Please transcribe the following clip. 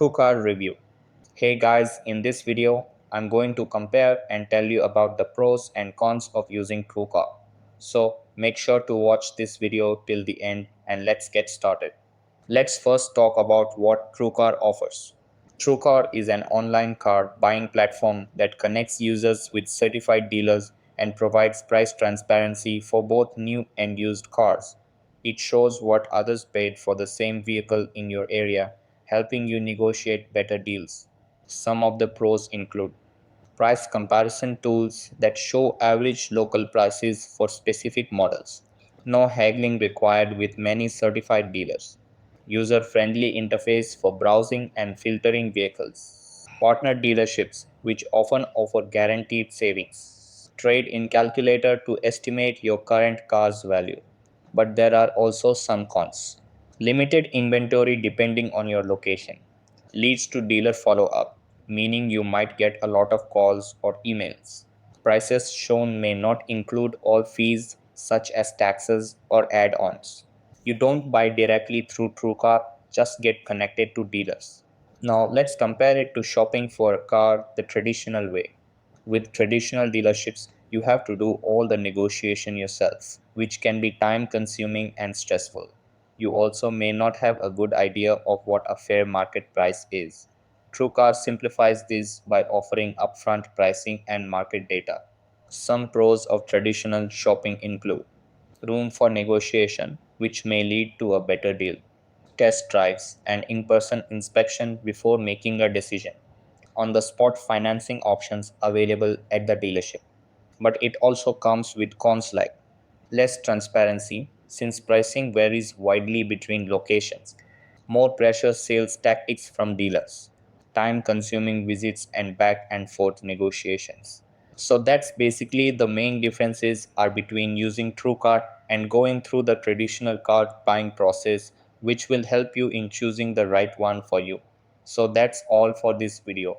Truecar review. Hey guys, in this video, I'm going to compare and tell you about the pros and cons of using Truecar. So make sure to watch this video till the end and let's get started. Let's first talk about what Truecar offers. Truecar is an online car buying platform that connects users with certified dealers and provides price transparency for both new and used cars. It shows what others paid for the same vehicle in your area, helping you negotiate better deals. Some of the pros include price comparison tools that show average local prices for specific models. No haggling required with many certified dealers. User-friendly interface for browsing and filtering vehicles. Partner dealerships, which often offer guaranteed savings. Trade-in calculator to estimate your current car's value. But there are also some cons. Limited inventory depending on your location. Leads to dealer follow-up, meaning you might get a lot of calls or emails. Prices shown may not include all fees such as taxes or add-ons. You don't buy directly through TrueCar, just get connected to dealers. Now let's compare it to shopping for a car the traditional way. With traditional dealerships, you have to do all the negotiation yourself, which can be time consuming and stressful. You also may not have a good idea of what a fair market price is. TrueCar simplifies this by offering upfront pricing and market data. Some pros of traditional shopping include room for negotiation, which may lead to a better deal, test drives, and in person inspection before making a decision, on the spot financing options available at the dealership. But it also comes with cons like less transparency since pricing varies widely between locations, more pressure sales tactics from dealers, time consuming visits and back and forth negotiations. So that's basically the main differences are between using TrueCar and going through the traditional car buying process, which will help you in choosing the right one for you. So that's all for this video.